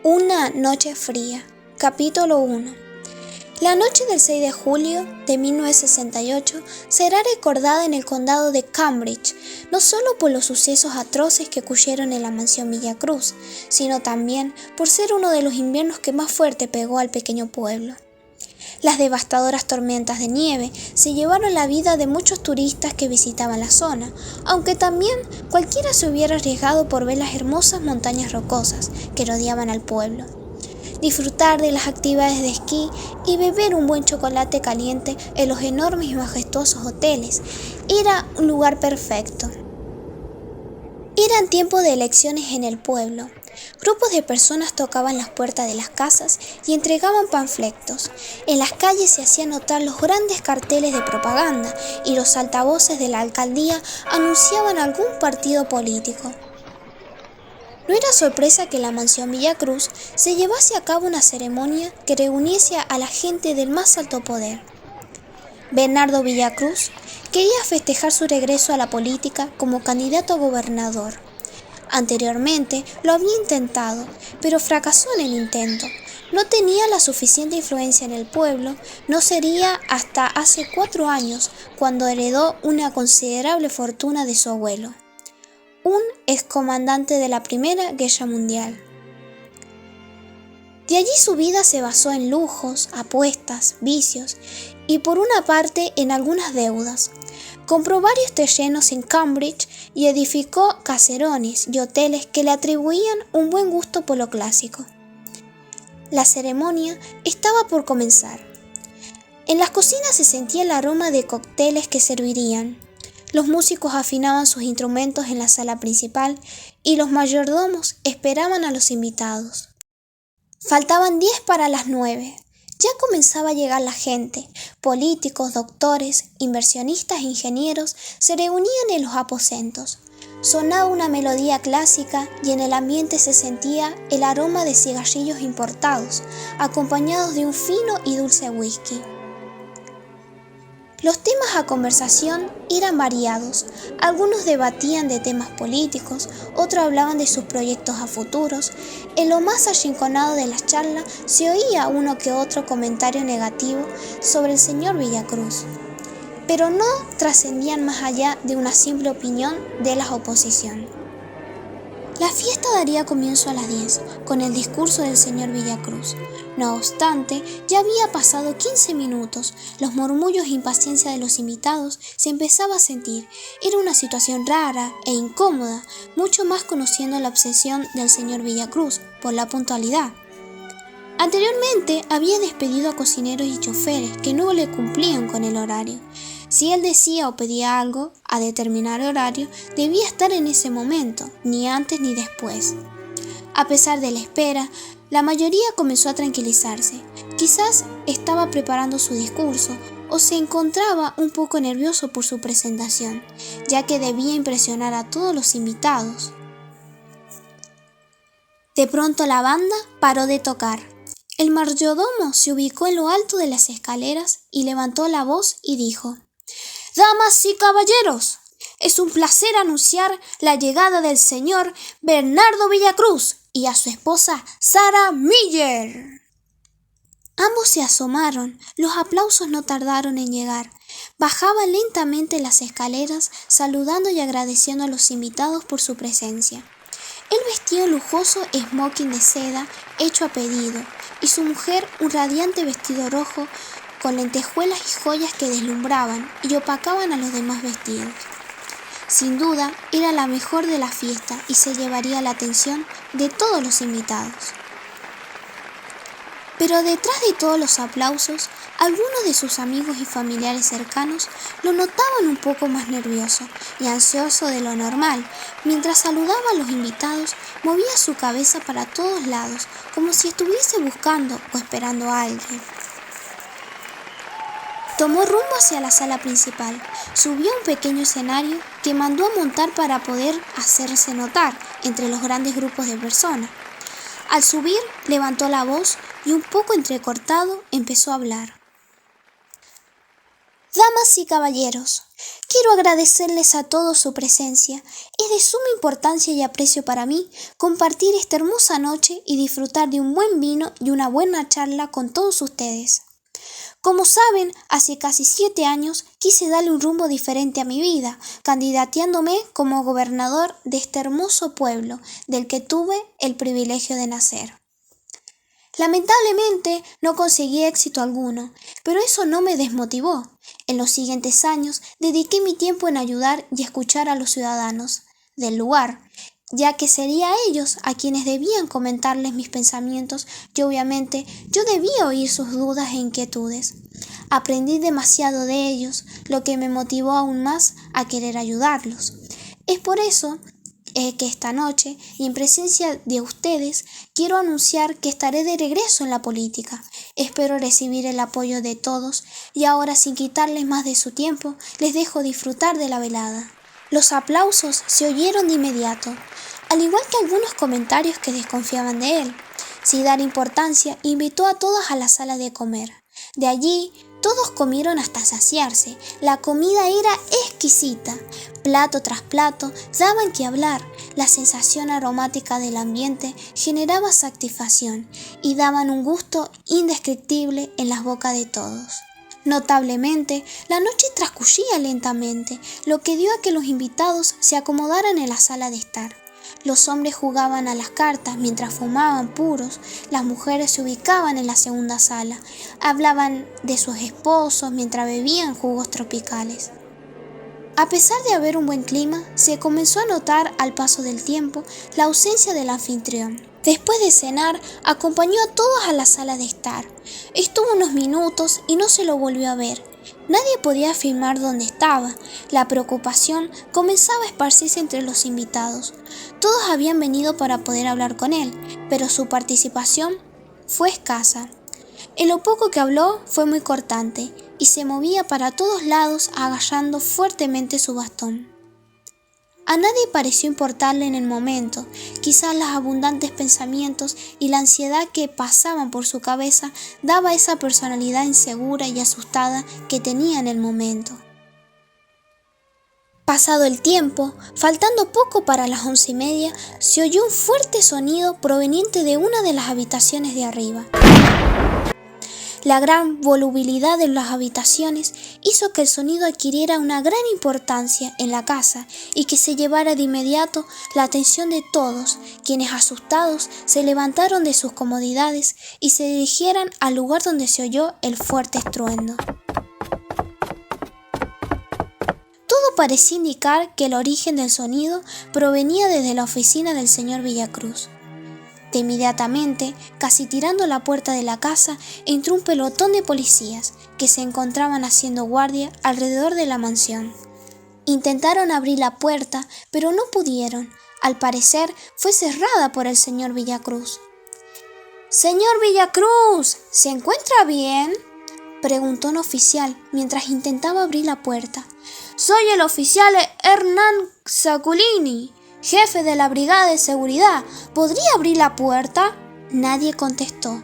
Una noche fría. Capítulo 1. La noche del 6 de julio de 1968 será recordada en el condado de Cambridge, no solo por los sucesos atroces que ocurrieron en la mansión Villa Cruz, sino también por ser uno de los inviernos que más fuerte pegó al pequeño pueblo. Las devastadoras tormentas de nieve se llevaron la vida de muchos turistas que visitaban la zona, aunque también cualquiera se hubiera arriesgado por ver las hermosas montañas rocosas que rodeaban al pueblo. Disfrutar de las actividades de esquí y beber un buen chocolate caliente en los enormes y majestuosos hoteles era un lugar perfecto. Eran tiempos de elecciones en el pueblo. Grupos de personas tocaban las puertas de las casas y entregaban panfletos. En las calles se hacían notar los grandes carteles de propaganda y los altavoces de la alcaldía anunciaban algún partido político. No era sorpresa que en la mansión Villa Cruz se llevase a cabo una ceremonia que reuniese a la gente del más alto poder. Bernardo Villa Cruz quería festejar su regreso a la política como candidato a gobernador. Anteriormente lo había intentado, pero fracasó en el intento. No tenía la suficiente influencia en el pueblo, no sería hasta hace 4 años cuando heredó una considerable fortuna de su abuelo, un excomandante de la Primera Guerra Mundial. De allí su vida se basó en lujos, apuestas, vicios y por una parte en algunas deudas. Compró varios terrenos en Cambridge y edificó caserones y hoteles que le atribuían un buen gusto por lo clásico. La ceremonia estaba por comenzar. En las cocinas se sentía el aroma de cócteles que servirían. Los músicos afinaban sus instrumentos en la sala principal y los mayordomos esperaban a los invitados. Faltaban 10 para las 9. Ya comenzaba a llegar la gente. Políticos, doctores, inversionistas e ingenieros se reunían en los aposentos. Sonaba una melodía clásica y en el ambiente se sentía el aroma de cigarrillos importados, acompañados de un fino y dulce whisky. Los temas a conversación eran variados. Algunos debatían de temas políticos, otros hablaban de sus proyectos a futuros. En lo más arrinconado de las charlas se oía uno que otro comentario negativo sobre el señor Villa Cruz, pero no trascendían más allá de una simple opinión de la oposición. La fiesta daría comienzo a las 10, con el discurso del señor Villa Cruz. No obstante, ya había pasado 15 minutos. Los murmullos e impaciencia de los invitados se empezaba a sentir. Era una situación rara e incómoda, mucho más conociendo la obsesión del señor Villa Cruz por la puntualidad. Anteriormente había despedido a cocineros y choferes que no le cumplían con el horario. Si él decía o pedía algo a determinado horario, debía estar en ese momento, ni antes ni después. A pesar de la espera, la mayoría comenzó a tranquilizarse. Quizás estaba preparando su discurso o se encontraba un poco nervioso por su presentación, ya que debía impresionar a todos los invitados. De pronto la banda paró de tocar. El mayordomo se ubicó en lo alto de las escaleras y levantó la voz y dijo: «Damas y caballeros, es un placer anunciar la llegada del señor Bernardo Villa Cruz y a su esposa Sarah Miller». Ambos se asomaron. Los aplausos no tardaron en llegar. Bajaba lentamente las escaleras, saludando y agradeciendo a los invitados por su presencia. Él vestía un lujoso smoking de seda hecho a pedido, y su mujer un radiante vestido rojo con lentejuelas y joyas que deslumbraban y opacaban a los demás vestidos. Sin duda, era la mejor de la fiesta y se llevaría la atención de todos los invitados. Pero detrás de todos los aplausos, algunos de sus amigos y familiares cercanos lo notaban un poco más nervioso y ansioso de lo normal. Mientras saludaba a los invitados, movía su cabeza para todos lados, como si estuviese buscando o esperando a alguien. Tomó rumbo hacia la sala principal, subió a un pequeño escenario que mandó a montar para poder hacerse notar entre los grandes grupos de personas. Al subir, levantó la voz y un poco entrecortado empezó a hablar. Damas y caballeros, quiero agradecerles a todos su presencia. Es de suma importancia y aprecio para mí compartir esta hermosa noche y disfrutar de un buen vino y una buena charla con todos ustedes. Como saben, hace casi 7 años quise darle un rumbo diferente a mi vida, candidateándome como gobernador de este hermoso pueblo del que tuve el privilegio de nacer. Lamentablemente no conseguí éxito alguno, pero eso no me desmotivó. En los siguientes años dediqué mi tiempo en ayudar y escuchar a los ciudadanos del lugar, ya que sería a ellos a quienes debían comentarles mis pensamientos y obviamente yo debía oír sus dudas e inquietudes. Aprendí demasiado de ellos, lo que me motivó aún más a querer ayudarlos. Es por eso que esta noche, y en presencia de ustedes, quiero anunciar que estaré de regreso en la política. Espero recibir el apoyo de todos y ahora, sin quitarles más de su tiempo, les dejo disfrutar de la velada. Los aplausos se oyeron de inmediato, al igual que algunos comentarios que desconfiaban de él. Sin dar importancia, invitó a todos a la sala de comer. De allí, todos comieron hasta saciarse. La comida era exquisita. Plato tras plato daban que hablar. La sensación aromática del ambiente generaba satisfacción y daban un gusto indescriptible en las bocas de todos. Notablemente, la noche transcurría lentamente, lo que dio a que los invitados se acomodaran en la sala de estar. Los hombres jugaban a las cartas mientras fumaban puros, las mujeres se ubicaban en la segunda sala, hablaban de sus esposos mientras bebían jugos tropicales. A pesar de haber un buen clima, se comenzó a notar al paso del tiempo la ausencia del anfitrión. Después de cenar, acompañó a todos a la sala de estar. Estuvo unos minutos y no se lo volvió a ver. Nadie podía afirmar dónde estaba. La preocupación comenzaba a esparcirse entre los invitados. Todos habían venido para poder hablar con él, pero su participación fue escasa. En lo poco que habló fue muy cortante y se movía para todos lados agarrando fuertemente su bastón. A nadie pareció importarle en el momento, quizás los abundantes pensamientos y la ansiedad que pasaban por su cabeza daba esa personalidad insegura y asustada que tenía en el momento. Pasado el tiempo, faltando poco para las 11:30, se oyó un fuerte sonido proveniente de una de las habitaciones de arriba. La gran volubilidad de las habitaciones hizo que el sonido adquiriera una gran importancia en la casa y que se llevara de inmediato la atención de todos, quienes asustados se levantaron de sus comodidades y se dirigieron al lugar donde se oyó el fuerte estruendo. Todo parecía indicar que el origen del sonido provenía desde la oficina del señor Villacruz. De inmediatamente, casi tirando la puerta de la casa, entró un pelotón de policías que se encontraban haciendo guardia alrededor de la mansión. Intentaron abrir la puerta, pero no pudieron. Al parecer, fue cerrada por el señor Villacruz. «Señor Villacruz, ¿se encuentra bien?», preguntó un oficial mientras intentaba abrir la puerta. «Soy el oficial Hernán Zaculini, jefe de la brigada de seguridad. ¿Podría abrir la puerta?». Nadie contestó.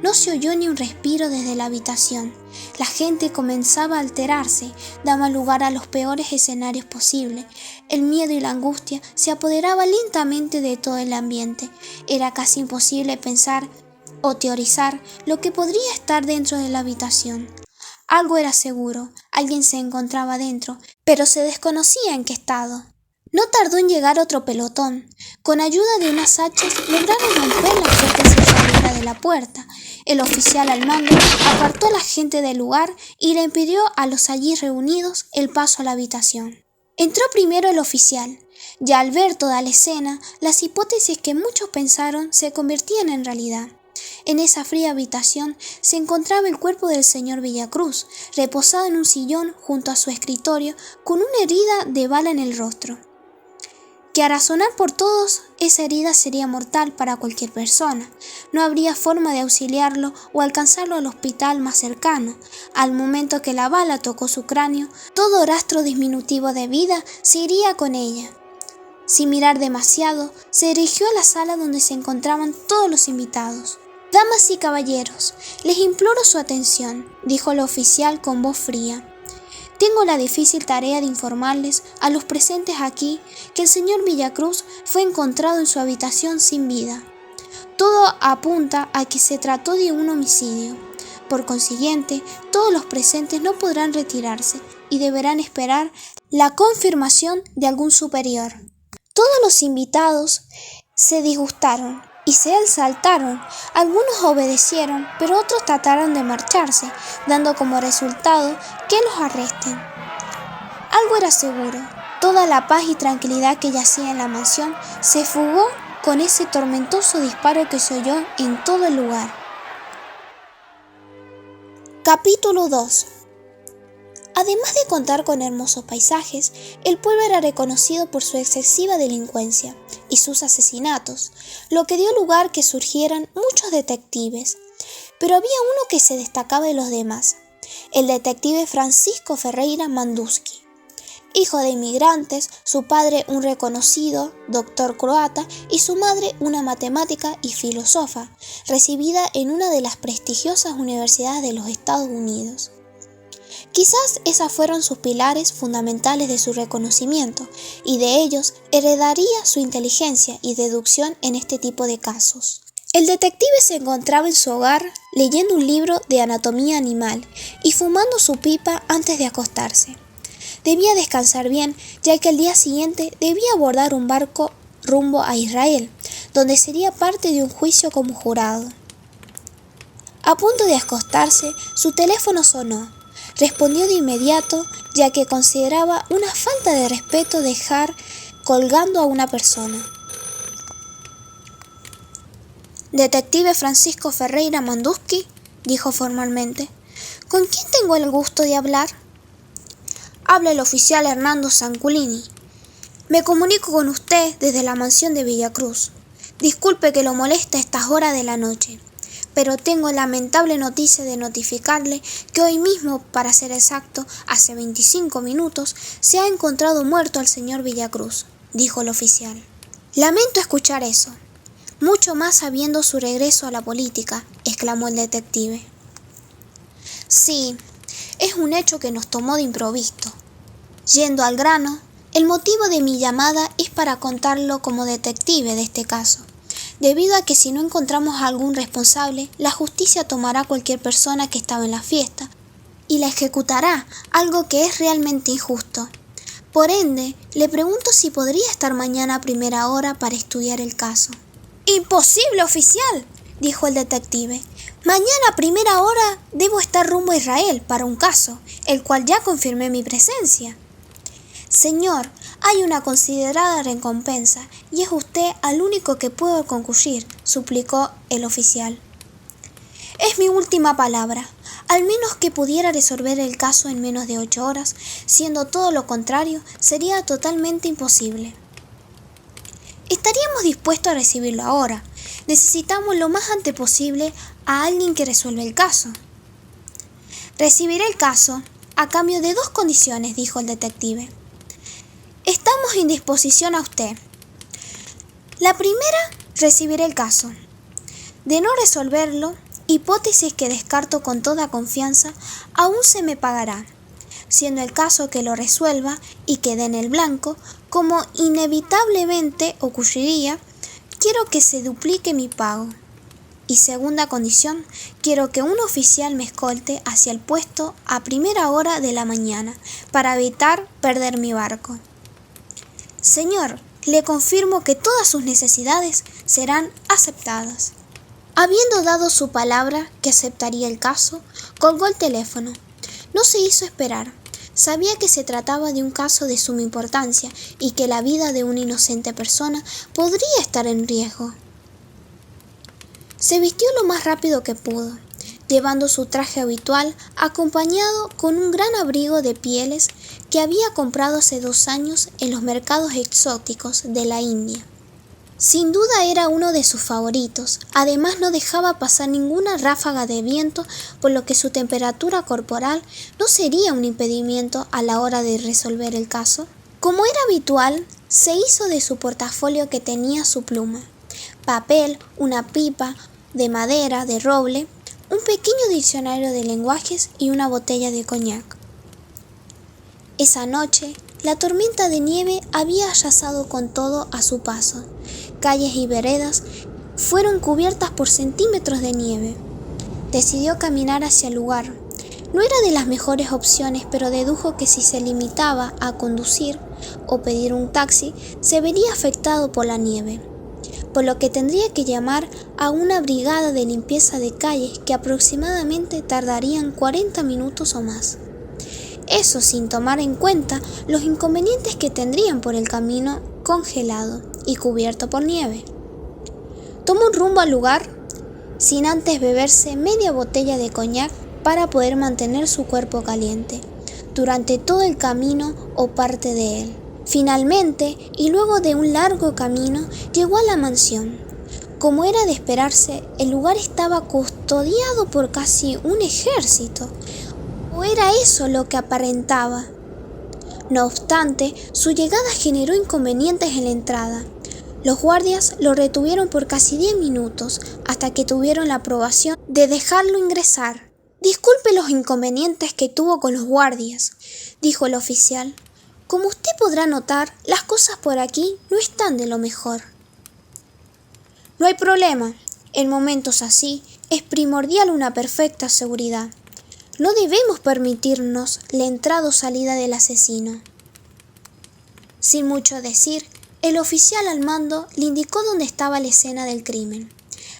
No se oyó ni un respiro desde la habitación. La gente comenzaba a alterarse, daba lugar a los peores escenarios posibles. El miedo y la angustia se apoderaban lentamente de todo el ambiente. Era casi imposible pensar o teorizar lo que podría estar dentro de la habitación. Algo era seguro, alguien se encontraba dentro, pero se desconocía en qué estado. No tardó en llegar otro pelotón. Con ayuda de unas hachas lograron romper la fuerte cerradura de la puerta. El oficial al mando apartó a la gente del lugar y le impidió a los allí reunidos el paso a la habitación. Entró primero el oficial. Ya al ver toda la escena, las hipótesis que muchos pensaron se convertían en realidad. En esa fría habitación se encontraba el cuerpo del señor Villacruz, reposado en un sillón junto a su escritorio con una herida de bala en el rostro. Que a razonar por todos, esa herida sería mortal para cualquier persona. No habría forma de auxiliarlo o alcanzarlo al hospital más cercano. Al momento que la bala tocó su cráneo, todo rastro disminutivo de vida se iría con ella. Sin mirar demasiado, se dirigió a la sala donde se encontraban todos los invitados. «Damas y caballeros, les imploro su atención», dijo el oficial con voz fría. tengo la difícil tarea de informarles a los presentes aquí que el señor Villacruz fue encontrado en su habitación sin vida. Todo apunta a que se trató de un homicidio. Por consiguiente, todos los presentes no podrán retirarse y deberán esperar la confirmación de algún superior. Todos los invitados se disgustaron y se exaltaron. Algunos obedecieron, pero otros trataron de marcharse, dando como resultado que los arresten. Algo era seguro: toda la paz y tranquilidad que yacía en la mansión se fugó con ese tormentoso disparo que se oyó en todo el lugar. Capítulo 2. Además de contar con hermosos paisajes, el pueblo era reconocido por su excesiva delincuencia y sus asesinatos, lo que dio lugar a que surgieran muchos detectives. Pero había uno que se destacaba de los demás: el detective Francisco Ferreira Mandusky. Hijo de inmigrantes, su padre un reconocido doctor croata y su madre una matemática y filósofa, recibida en una de las prestigiosas universidades de los Estados Unidos. Quizás esas fueron sus pilares fundamentales de su reconocimiento, y de ellos heredaría su inteligencia y deducción en este tipo de casos. El detective se encontraba en su hogar leyendo un libro de anatomía animal y fumando su pipa antes de acostarse. Debía descansar bien, ya que al día siguiente debía abordar un barco rumbo a Israel, donde sería parte de un juicio como jurado. A punto de acostarse, su teléfono sonó. Respondió de inmediato, ya que consideraba una falta de respeto dejar colgando a una persona. «Detective Francisco Ferreira Mandusky», dijo formalmente. «¿Con quién tengo el gusto de hablar?» «Habla el oficial Hernando Zanculini. Me comunico con usted desde la mansión de Villacruz. Disculpe que lo moleste a estas horas de la noche, pero tengo lamentable noticia de notificarle que hoy mismo, para ser exacto, hace 25 minutos, se ha encontrado muerto al señor Villacruz», dijo el oficial. «Lamento escuchar eso, mucho más sabiendo su regreso a la política», exclamó el detective. «Sí, es un hecho que nos tomó de improviso. Yendo al grano, el motivo de mi llamada es para contarlo como detective de este caso, debido a que si no encontramos a algún responsable, la justicia tomará a cualquier persona que estaba en la fiesta y la ejecutará, algo que es realmente injusto. Por ende, le pregunto si podría estar mañana a primera hora para estudiar el caso». «¡Imposible, oficial!», dijo el detective. «Mañana a primera hora debo estar rumbo a Israel para un caso, el cual ya confirmé mi presencia». «Señor, hay una considerada recompensa y es usted al único que puedo concurrir», suplicó el oficial. «Es mi última palabra. Al menos que pudiera resolver el caso en menos de 8 horas, siendo todo lo contrario, sería totalmente imposible». «Estaríamos dispuestos a recibirlo ahora. Necesitamos lo más antes posible a alguien que resuelva el caso». «Recibiré el caso a cambio de 2 condiciones», dijo el detective. «Estamos en disposición a usted. La primera, recibiré el caso. De no resolverlo, hipótesis que descarto con toda confianza, aún se me pagará. Siendo el caso que lo resuelva y quede en el blanco, como inevitablemente ocurriría, quiero que se duplique mi pago. Y segunda condición, quiero que un oficial me escolte hacia el puesto a primera hora de la mañana, para evitar perder mi barco». «Señor, le confirmo que todas sus necesidades serán aceptadas». Habiendo dado su palabra que aceptaría el caso, colgó el teléfono. No se hizo esperar. Sabía que se trataba de un caso de suma importancia y que la vida de una inocente persona podría estar en riesgo. Se vistió lo más rápido que pudo, llevando su traje habitual, acompañado con un gran abrigo de pieles que había comprado hace 2 años en los mercados exóticos de la India. Sin duda era uno de sus favoritos, además no dejaba pasar ninguna ráfaga de viento, por lo que su temperatura corporal no sería un impedimento a la hora de resolver el caso. Como era habitual, se hizo de su portafolio que tenía su pluma, papel, una pipa de madera de roble, un pequeño diccionario de lenguajes y una botella de coñac. Esa noche, la tormenta de nieve había arrasado con todo a su paso. Calles y veredas fueron cubiertas por centímetros de nieve. Decidió caminar hacia el lugar. No era de las mejores opciones, pero dedujo que si se limitaba a conducir o pedir un taxi, se vería afectado por la nieve, por lo que tendría que llamar a una brigada de limpieza de calles que aproximadamente tardarían 40 minutos o más. Eso sin tomar en cuenta los inconvenientes que tendrían por el camino congelado y cubierto por nieve. Tomó un rumbo al lugar sin antes beberse media botella de coñac para poder mantener su cuerpo caliente durante todo el camino o parte de él. Finalmente, y luego de un largo camino, llegó a la mansión. Como era de esperarse, el lugar estaba custodiado por casi un ejército, o era eso lo que aparentaba. No obstante, su llegada generó inconvenientes en la entrada. Los guardias lo retuvieron por casi 10 minutos hasta que tuvieron la aprobación de dejarlo ingresar. «Disculpe los inconvenientes que tuvo con los guardias», dijo el oficial. «Como usted podrá notar, las cosas por aquí no están de lo mejor». «No hay problema. En momentos así es primordial una perfecta seguridad. No debemos permitirnos la entrada o salida del asesino». Sin mucho decir, el oficial al mando le indicó dónde estaba la escena del crimen.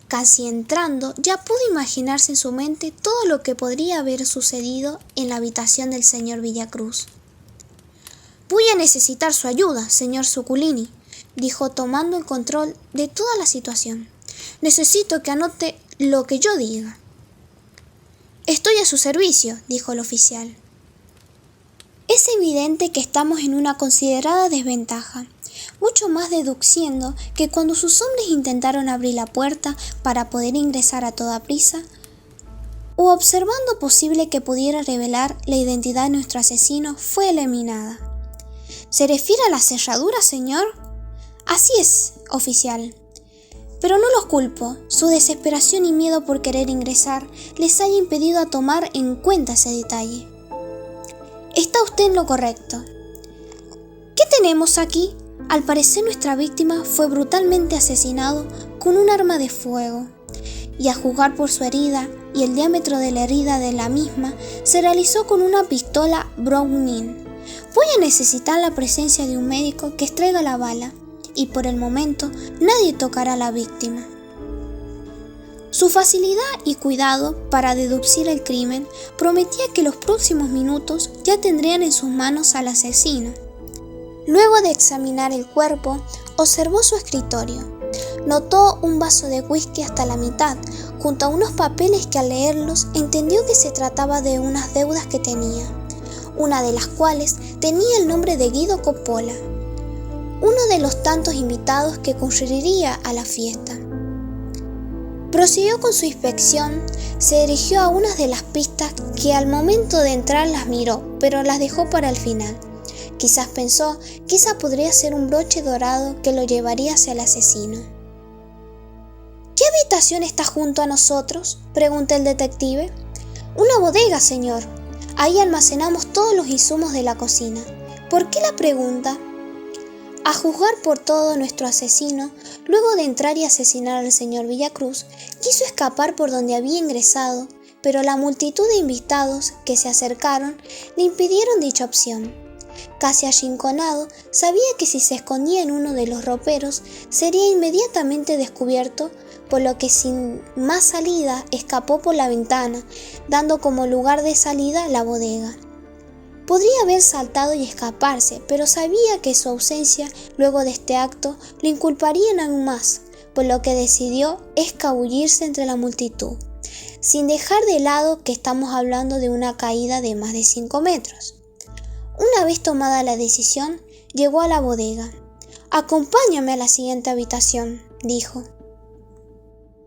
Casi entrando, ya pudo imaginarse en su mente todo lo que podría haber sucedido en la habitación del señor Villacruz. «Voy a necesitar su ayuda, señor Zuculini», dijo tomando el control de toda la situación. «Necesito que anote lo que yo diga». «Estoy a su servicio», dijo el oficial. «Es evidente que estamos en una considerada desventaja, mucho más deduciendo que cuando sus hombres intentaron abrir la puerta para poder ingresar a toda prisa, o observando posible que pudiera revelar la identidad de nuestro asesino, fue eliminada». «¿Se refiere a la cerradura, señor?» «Así es, oficial. Pero no los culpo. Su desesperación y miedo por querer ingresar les haya impedido tomar en cuenta ese detalle». «Está usted en lo correcto». «¿Qué tenemos aquí?» Al parecer nuestra víctima fue brutalmente asesinado con un arma de fuego, y a juzgar por su herida y el diámetro de la herida de la misma, se realizó con una pistola Browning. Voy a necesitar la presencia de un médico que extraiga la bala, y por el momento nadie tocará a la víctima. Su facilidad y cuidado para deducir el crimen prometía que los próximos minutos ya tendrían en sus manos al asesino. Luego de examinar el cuerpo, observó su escritorio. Notó un vaso de whisky hasta la mitad, junto a unos papeles que al leerlos entendió que se trataba de unas deudas que tenía, una de las cuales tenía el nombre de Guido Coppola, uno de los tantos invitados que concurriría a la fiesta. Prosiguió con su inspección, se dirigió a unas de las pistas que al momento de entrar las miró, pero las dejó para el final. Quizás pensó que esa podría ser un broche dorado que lo llevaría hacia el asesino. «¿Qué habitación está junto a nosotros?», preguntó el detective. «Una bodega, señor. Ahí almacenamos todos los insumos de la cocina». «¿Por qué la pregunta?». A juzgar por todo, nuestro asesino, luego de entrar y asesinar al señor Villacruz, quiso escapar por donde había ingresado, pero la multitud de invitados que se acercaron le impidieron dicha opción. Casi arrinconado, sabía que si se escondía en uno de los roperos, sería inmediatamente descubierto, por lo que sin más salida escapó por la ventana, dando como lugar de salida la bodega. Podría haber saltado y escaparse, pero sabía que su ausencia luego de este acto lo inculparían aún más, por lo que decidió escabullirse entre la multitud, sin dejar de lado que estamos hablando de una caída de más de 5 metros. Una vez tomada la decisión, llegó a la bodega. «Acompáñame a la siguiente habitación», dijo.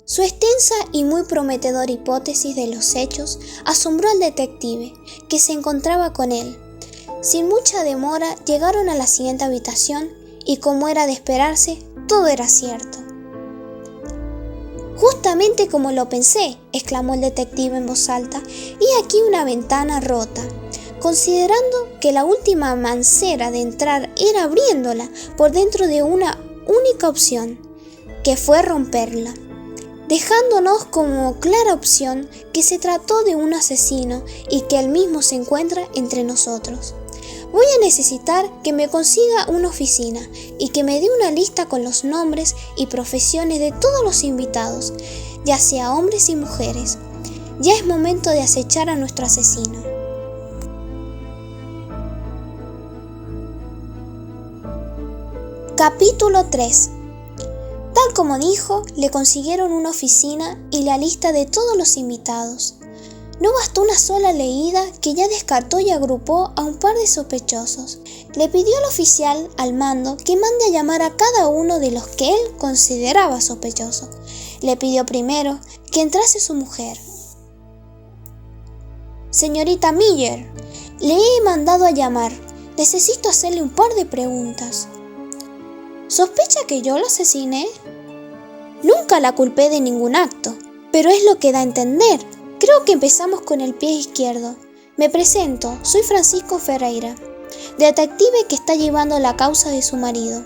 Su extensa y muy prometedora hipótesis de los hechos asombró al detective, que se encontraba con él. Sin mucha demora llegaron a la siguiente habitación y, como era de esperarse, todo era cierto. «Justamente como lo pensé», exclamó el detective en voz alta, «y aquí una ventana rota, considerando que la última manera de entrar era abriéndola por dentro de una única opción, que fue romperla, dejándonos como clara opción que se trató de un asesino y que él mismo se encuentra entre nosotros. Voy a necesitar que me consiga una oficina y que me dé una lista con los nombres y profesiones de todos los invitados, ya sea hombres y mujeres. Ya es momento de acechar a nuestro asesino. Capítulo 3. Tal como dijo, le consiguieron una oficina y la lista de todos los invitados. No bastó una sola leída que ya descartó y agrupó a un par de sospechosos. Le pidió al oficial al mando que mande a llamar a cada uno de los que él consideraba sospechoso. Le pidió primero que entrase su mujer. Señorita Miller, le he mandado a llamar. Necesito hacerle un par de preguntas. ¿Sospecha que yo lo asesiné? Nunca la culpé de ningún acto, pero es lo que da a entender. Creo que empezamos con el pie izquierdo. Me presento, soy Francisco Ferreira, detective que está llevando la causa de su marido.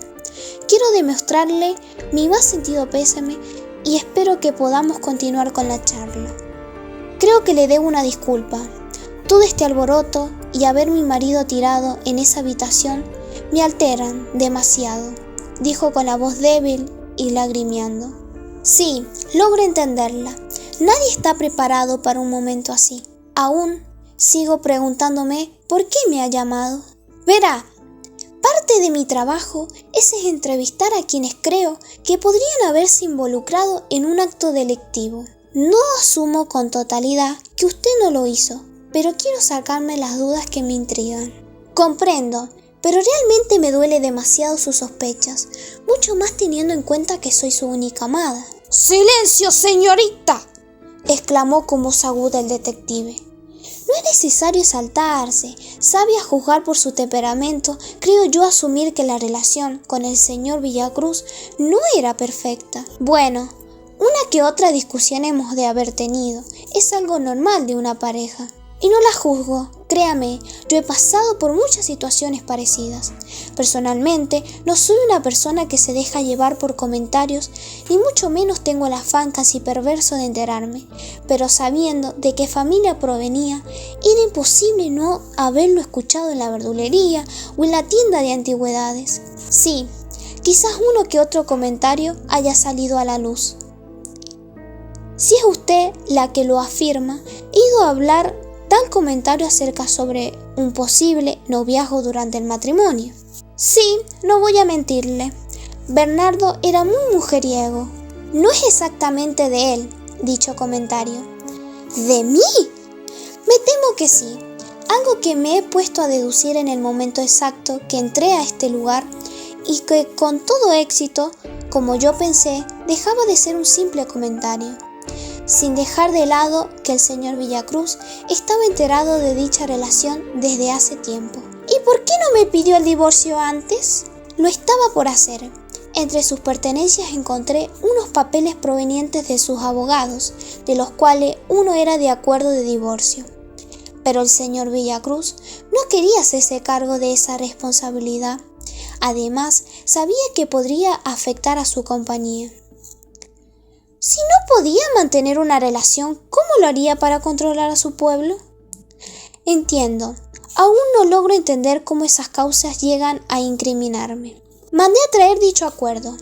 Quiero demostrarle mi más sentido pésame y espero que podamos continuar con la charla. Creo que le debo una disculpa. Todo este alboroto y haber mi marido tirado en esa habitación me alteran demasiado, dijo con la voz débil y lagrimeando. Sí, logro entenderla. Nadie está preparado para un momento así. Aún sigo preguntándome por qué me ha llamado. Verá, parte de mi trabajo es entrevistar a quienes creo que podrían haberse involucrado en un acto delictivo. No asumo con totalidad que usted no lo hizo, pero quiero sacarme las dudas que me intrigan. Comprendo, pero realmente me duele demasiado sus sospechas, mucho más teniendo en cuenta que soy su única amada. ¡Silencio, señorita!, exclamó con voz aguda el detective. No es necesario exaltarse. Sabe a juzgar por su temperamento, creo yo asumir que la relación con el señor Villacruz no era perfecta. Bueno, una que otra discusión hemos de haber tenido. Es algo normal de una pareja. Y no la juzgo, créame, yo he pasado por muchas situaciones parecidas. Personalmente, no soy una persona que se deja llevar por comentarios, ni mucho menos tengo el afán casi perverso de enterarme, pero sabiendo de qué familia provenía, era imposible no haberlo escuchado en la verdulería o en la tienda de antigüedades. Sí, quizás uno que otro comentario haya salido a la luz. Si es usted la que lo afirma, he ido a hablar tal comentario acerca sobre un posible noviazgo durante el matrimonio. Sí, no voy a mentirle. Bernardo era muy mujeriego. No es exactamente de él, dicho comentario. ¿De mí? Me temo que sí. Algo que me he puesto a deducir en el momento exacto que entré a este lugar y que con todo éxito, como yo pensé, dejaba de ser un simple comentario, sin dejar de lado que el señor Villacruz estaba enterado de dicha relación desde hace tiempo. ¿Y por qué no me pidió el divorcio antes? Lo estaba por hacer. Entre sus pertenencias encontré unos papeles provenientes de sus abogados, de los cuales uno era de acuerdo de divorcio. Pero el señor Villacruz no quería hacerse cargo de esa responsabilidad. Además, sabía que podría afectar a su compañía. Si no podía mantener una relación, ¿cómo lo haría para controlar a su pueblo? Entiendo. Aún no logro entender cómo esas causas llegan a incriminarme. Mandé a traer dicho acuerdo.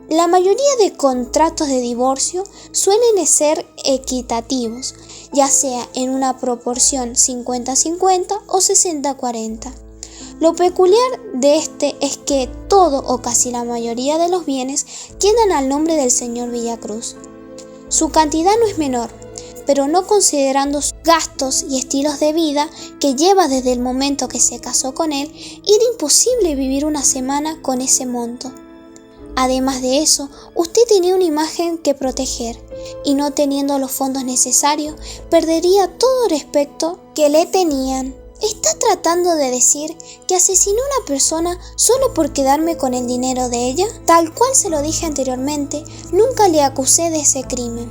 La mayoría de contratos de divorcio suelen ser equitativos, ya sea en una proporción 50-50 o 60-40. Lo peculiar de este es que todo o casi la mayoría de los bienes quedan al nombre del señor Villacruz. Su cantidad no es menor, pero no considerando sus gastos y estilos de vida que lleva desde el momento que se casó con él, era imposible vivir una semana con ese monto. Además de eso, usted tenía una imagen que proteger y no teniendo los fondos necesarios, perdería todo respeto que le tenían. ¿Está tratando de decir que asesiné a una persona solo por quedarme con el dinero de ella? Tal cual se lo dije anteriormente, nunca le acusé de ese crimen.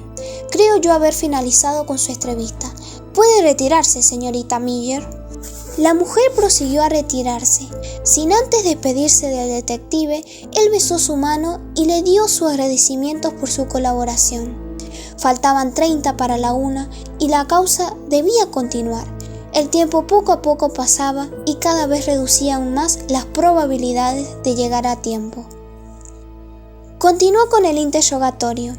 Creo yo haber finalizado con su entrevista. Puede retirarse, señorita Miller. La mujer prosiguió a retirarse. Sin antes despedirse del detective, él besó su mano y le dio sus agradecimientos por su colaboración. Faltaban 30 para la 1 y la causa debía continuar. El tiempo poco a poco pasaba y cada vez reducía aún más las probabilidades de llegar a tiempo. Continuó con el interrogatorio.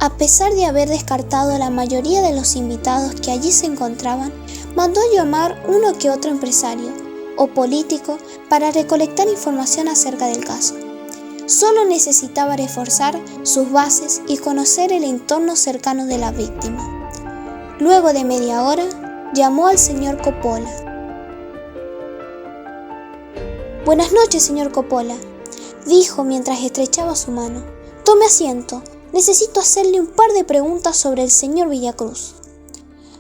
A pesar de haber descartado la mayoría de los invitados que allí se encontraban, mandó llamar uno que otro empresario o político para recolectar información acerca del caso. Solo necesitaba reforzar sus bases y conocer el entorno cercano de la víctima. Luego de media hora, llamó al señor Coppola. «Buenas noches, señor Coppola», dijo mientras estrechaba su mano. «Tome asiento. Necesito hacerle un par de preguntas sobre el señor Villacruz».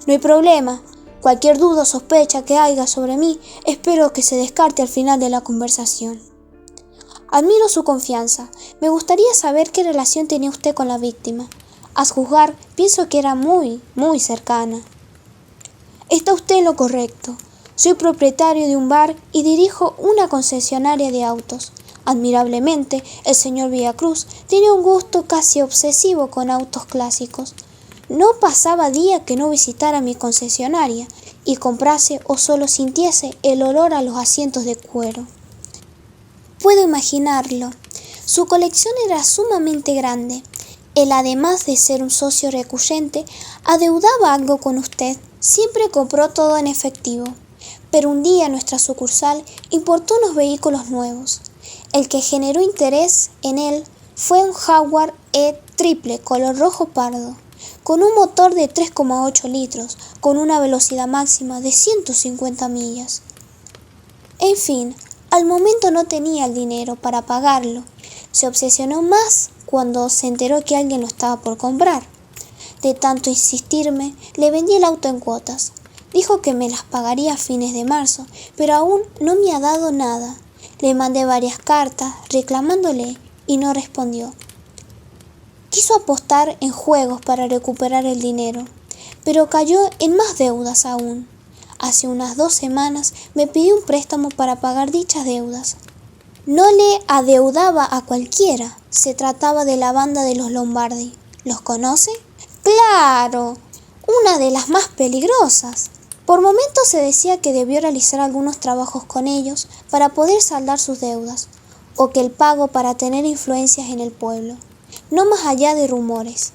«No hay problema. Cualquier duda o sospecha que haya sobre mí, espero que se descarte al final de la conversación». «Admiro su confianza. Me gustaría saber qué relación tenía usted con la víctima. A juzgar, pienso que era muy cercana». «Está usted en lo correcto. Soy propietario de un bar y dirijo una concesionaria de autos. Admirablemente, el señor Villacruz tenía un gusto casi obsesivo con autos clásicos. No pasaba día que no visitara mi concesionaria y comprase o solo sintiese el olor a los asientos de cuero». «Puedo imaginarlo. Su colección era sumamente grande. Él, además de ser un socio recurrente, adeudaba algo con usted. Siempre compró todo en efectivo. Pero un día nuestra sucursal importó unos vehículos nuevos. El que generó interés en él fue un Jaguar E-Triple color rojo pardo, con un motor de 3,8 litros, con una velocidad máxima de 150 millas. En fin, al momento no tenía el dinero para pagarlo. Se obsesionó más cuando se enteró que alguien lo estaba por comprar. De tanto insistirme, le vendí el auto en cuotas. Dijo que me las pagaría a fines de marzo, pero aún no me ha dado nada. Le mandé varias cartas reclamándole y no respondió. Quiso apostar en juegos para recuperar el dinero, pero cayó en más deudas aún. Hace unas 2 semanas me pidió un préstamo para pagar dichas deudas. No le adeudaba a cualquiera, se trataba de la banda de los Lombardi. ¿Los conoce? ¡Claro! Una de las más peligrosas. Por momentos se decía que debió realizar algunos trabajos con ellos para poder saldar sus deudas, o que el pago para tener influencias en el pueblo, no más allá de rumores.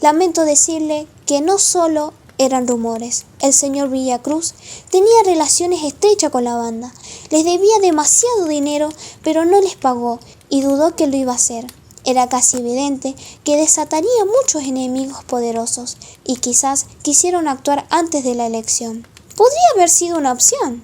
Lamento decirle que no solo eran rumores. El señor Villacruz tenía relaciones estrechas con la banda, les debía demasiado dinero, pero no les pagó y dudó que lo iba a hacer. Era casi evidente que desataría muchos enemigos poderosos y quizás quisieron actuar antes de la elección. Podría haber sido una opción.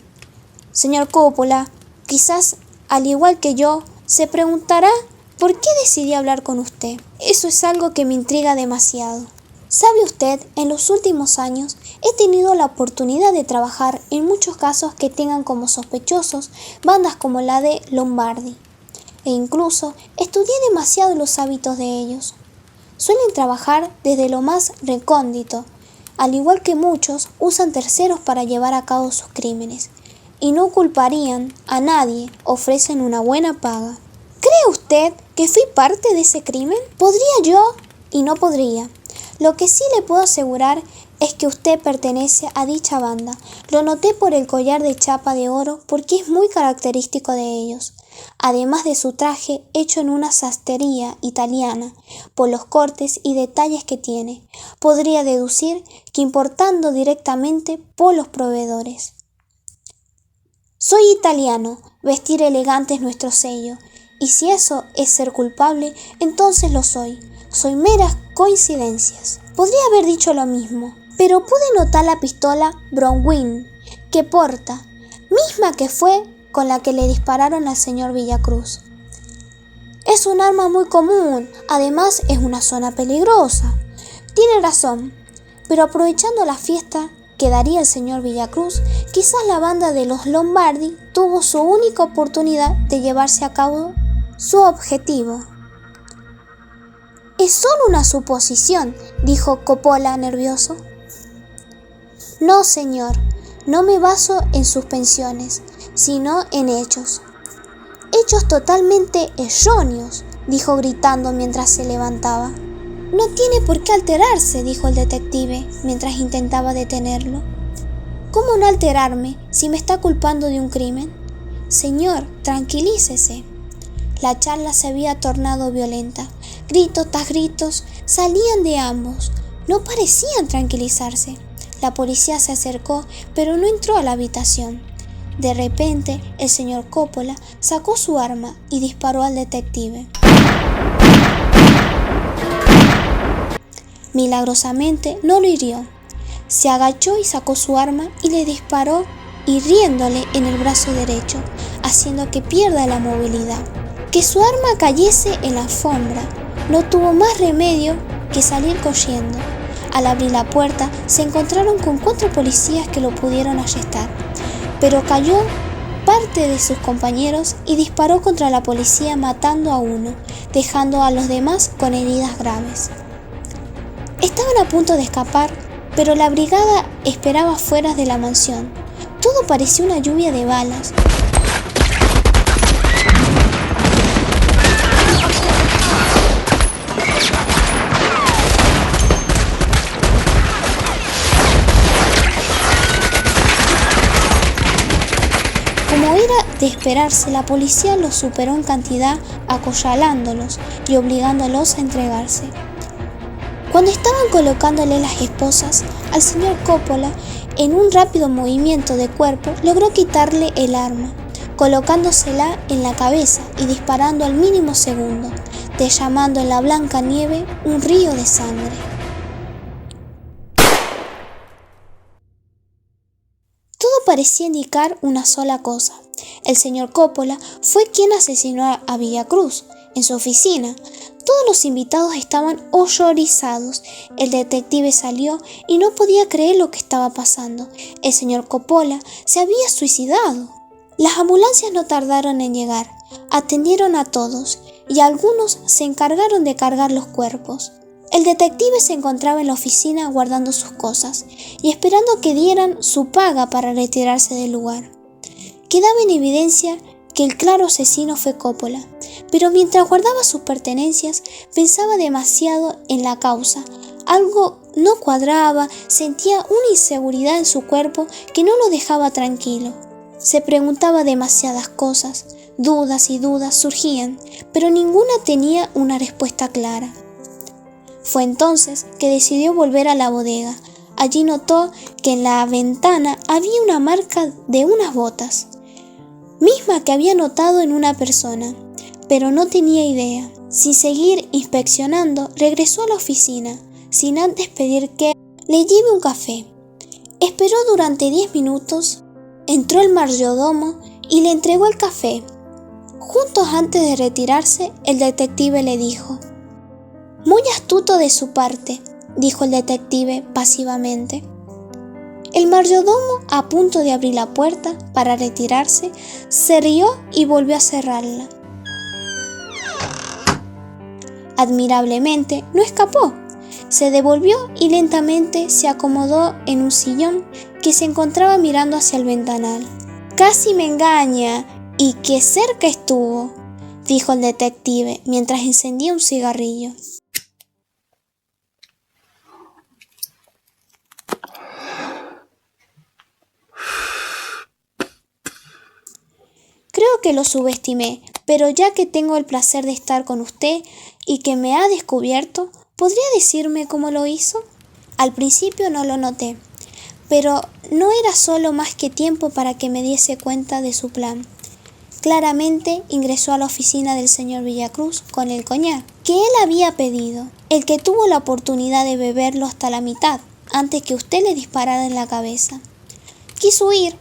Señor Coppola, quizás, al igual que yo, se preguntará por qué decidí hablar con usted. Eso es algo que me intriga demasiado. ¿Sabe usted, en los últimos años he tenido la oportunidad de trabajar en muchos casos que tengan como sospechosos bandas como la de Lombardi? E incluso estudié demasiado los hábitos de ellos. Suelen trabajar desde lo más recóndito, al igual que muchos usan terceros para llevar a cabo sus crímenes, y no culparían a nadie, ofrecen una buena paga. ¿Cree usted que fui parte de ese crimen? Podría yo y no podría. Lo que sí le puedo asegurar es que usted pertenece a dicha banda. Lo noté por el collar de chapa de oro porque es muy característico de ellos. Además de su traje hecho en una sastrería italiana, por los cortes y detalles que tiene, podría deducir que importando directamente por los proveedores. Soy italiano, vestir elegante es nuestro sello, y si eso es ser culpable, entonces lo soy. Soy meras coincidencias. Podría haber dicho lo mismo, pero pude notar la pistola Browning que porta, misma que fue con la que le dispararon al señor Villacruz. Es un arma muy común, además es una zona peligrosa. Tiene razón, pero aprovechando la fiesta que daría el señor Villacruz, quizás la banda de los Lombardi tuvo su única oportunidad de llevarse a cabo su objetivo. Es solo una suposición, dijo Coppola nervioso. No, señor, No me baso en suspensiones, sino en hechos. Hechos totalmente erróneos, dijo gritando mientras se levantaba. No tiene por qué alterarse, dijo el detective mientras intentaba detenerlo. ¿Cómo no alterarme si me está culpando de un crimen? Señor, tranquilícese. La charla se había tornado violenta. Gritos tras gritos salían de ambos. No parecían tranquilizarse. La policía se acercó, pero no entró a la habitación. De repente, el señor Coppola sacó su arma y disparó al detective. Milagrosamente no lo hirió. Se agachó y sacó su arma y le disparó, hiriéndole en el brazo derecho, haciendo que pierda la movilidad. Que su arma cayese en la alfombra. No tuvo más remedio que salir corriendo. Al abrir la puerta, se encontraron con 4 policías que lo pudieron arrestar, pero cayó parte de sus compañeros y disparó contra la policía matando a uno, dejando a los demás con heridas graves. Estaban a punto de escapar, pero la brigada esperaba fuera de la mansión. Todo parecía una lluvia de balas. Como era de esperarse, la policía los superó en cantidad, acorralándolos y obligándolos a entregarse. Cuando estaban colocándole las esposas, al señor Coppola, en un rápido movimiento de cuerpo, logró quitarle el arma, colocándosela en la cabeza y disparando al mínimo segundo, derramando en la blanca nieve un río de sangre. Todo parecía indicar una sola cosa. El señor Coppola fue quien asesinó a Villacruz en su oficina. Todos los invitados estaban horrorizados. El detective salió y no podía creer lo que estaba pasando. El señor Coppola se había suicidado. Las ambulancias no tardaron en llegar. Atendieron a todos y algunos se encargaron de cargar los cuerpos. El detective se encontraba en la oficina guardando sus cosas y esperando que dieran su paga para retirarse del lugar. Quedaba en evidencia que el claro asesino fue Coppola, pero mientras guardaba sus pertenencias pensaba demasiado en la causa. Algo no cuadraba, sentía una inseguridad en su cuerpo que no lo dejaba tranquilo. Se preguntaba demasiadas cosas, dudas y dudas surgían, pero ninguna tenía una respuesta clara. Fue entonces que decidió volver a la bodega. Allí notó que en la ventana había una marca de unas botas, misma que había notado en una persona, pero no tenía idea. Sin seguir inspeccionando, regresó a la oficina, sin antes pedir que le lleve un café. Esperó durante 10 minutos, entró el mayordomo y le entregó el café. Juntos antes de retirarse, el detective le dijo: «Muy astuto de su parte», dijo el detective pasivamente. El mayordomo, a punto de abrir la puerta para retirarse, se rió y volvió a cerrarla. Admirablemente, no escapó. Se devolvió y lentamente se acomodó en un sillón que se encontraba mirando hacia el ventanal. «Casi me engaña, y qué cerca estuvo», dijo el detective mientras encendía un cigarrillo. Creo que lo subestimé, pero ya que tengo el placer de estar con usted y que me ha descubierto, ¿podría decirme cómo lo hizo? Al principio no lo noté, pero no era solo más que tiempo para que me diese cuenta de su plan. Claramente ingresó a la oficina del señor Villacruz con el coñac que él había pedido, el que tuvo la oportunidad de beberlo hasta la mitad, antes que usted le disparara en la cabeza. Quiso huir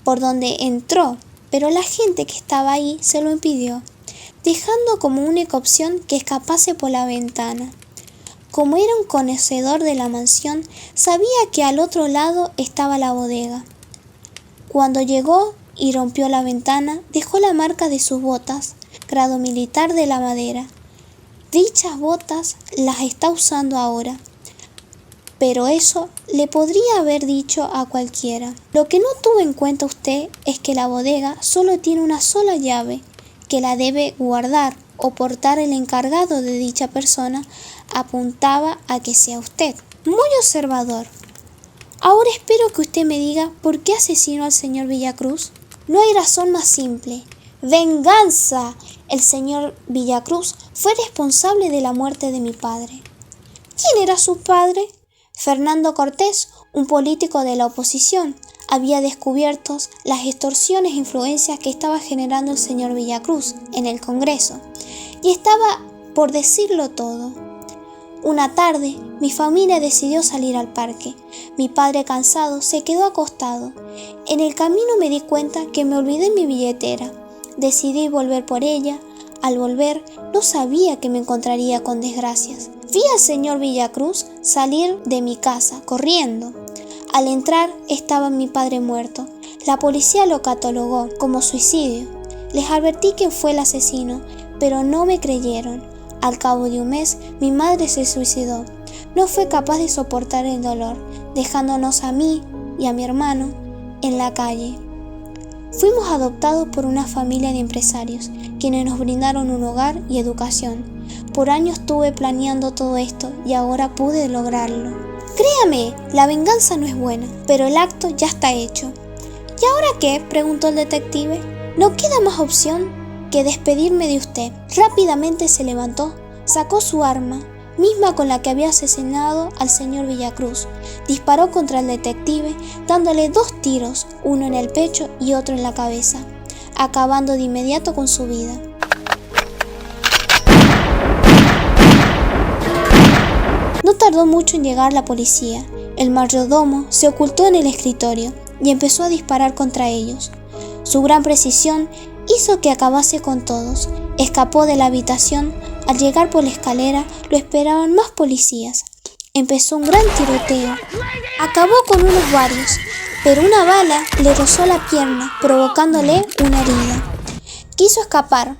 por donde entró, pero la gente que estaba ahí se lo impidió, dejando como única opción que escapase por la ventana. Como era un conocedor de la mansión, sabía que al otro lado estaba la bodega. Cuando llegó y rompió la ventana, dejó la marca de sus botas, grado militar de la madera. Dichas botas las está usando ahora. pero eso le podría haber dicho a cualquiera. Lo que no tuvo en cuenta usted es que la bodega solo tiene una sola llave, que la debe guardar o portar el encargado de dicha persona. Apuntaba a que sea usted. Muy observador. Ahora espero que usted me diga por qué asesinó al señor Villacruz. No hay razón más simple. ¡Venganza! El señor Villacruz fue responsable de la muerte de mi padre. ¿Quién era su padre? Fernando Cortés, un político de la oposición. Había descubierto las extorsiones e influencias que estaba generando el señor Villacruz en el Congreso, y estaba por decirlo todo. Una tarde, mi familia decidió salir al parque. Mi padre, cansado, se quedó acostado. En el camino me di cuenta que me olvidé mi billetera. Decidí volver por ella. Al volver, no sabía que me encontraría con desgracias. Vi al señor Villacruz salir de mi casa, corriendo. Al entrar, estaba mi padre muerto. La policía lo catalogó como suicidio. Les advertí quién fue el asesino, pero no me creyeron. Al cabo de un mes, mi madre se suicidó. No fue capaz de soportar el dolor, dejándonos a mí y a mi hermano en la calle. Fuimos adoptados por una familia de empresarios, quienes nos brindaron un hogar y educación. Por años estuve planeando todo esto y ahora pude lograrlo. Créame, la venganza no es buena, pero el acto ya está hecho. ¿Y ahora qué?, preguntó el detective. No queda más opción que despedirme de usted. Rápidamente se levantó, sacó su arma, misma con la que había asesinado al señor Villacruz. Disparó contra el detective, dándole 2 tiros, uno en el pecho y otro en la cabeza, acabando de inmediato con su vida. No tardó mucho en llegar la policía. El mayordomo se ocultó en el escritorio y empezó a disparar contra ellos. Su gran precisión hizo que acabase con todos. Escapó de la habitación. Al llegar por la escalera, lo esperaban más policías. Empezó un gran tiroteo. Acabó con unos varios, pero una bala le rozó la pierna, provocándole una herida. Quiso escapar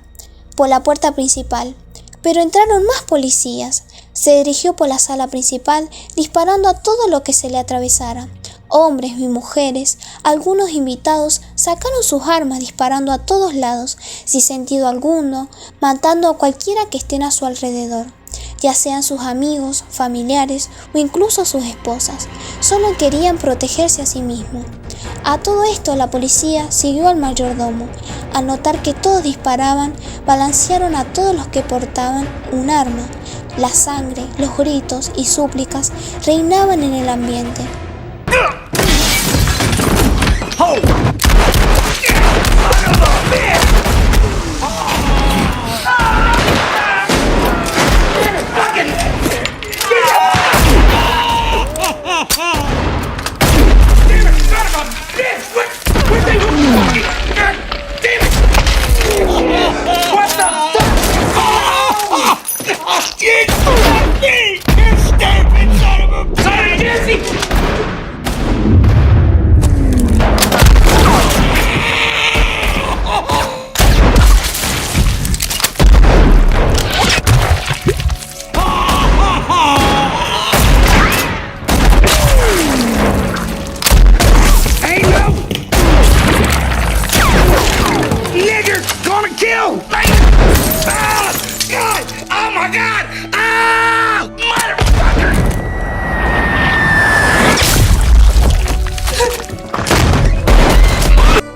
por la puerta principal, pero entraron más policías. Se dirigió por la sala principal, disparando a todo lo que se le atravesara. Hombres y mujeres, algunos invitados, sacaron sus armas disparando a todos lados, sin sentido alguno, matando a cualquiera que estén a su alrededor, ya sean sus amigos, familiares o incluso sus esposas. Solo querían protegerse a sí mismos. A todo esto la policía siguió al mayordomo. Al notar que todos disparaban, balancearon a todos los que portaban un arma. La sangre, los gritos y súplicas reinaban en el ambiente.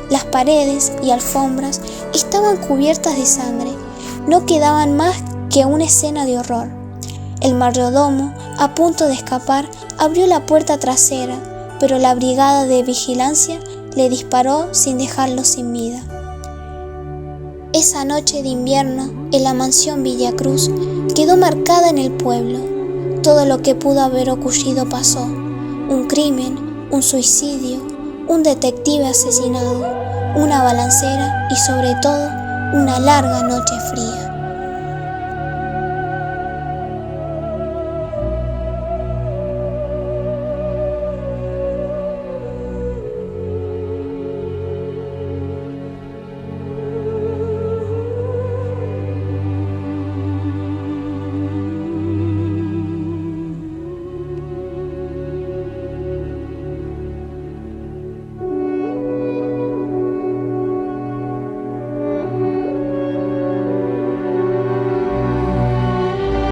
Las paredes y alfombras estaban cubiertas de sangre. No quedaban más que una escena de horror. El mayordomo, a punto de escapar, abrió la puerta trasera, pero la brigada de vigilancia le disparó sin dejarlo sin vida. Esa noche de invierno, en la mansión Villacruz, quedó marcada en el pueblo. Todo lo que pudo haber ocurrido pasó. Un crimen, un suicidio, un detective asesinado, una balancera y sobre todo una larga noche fría.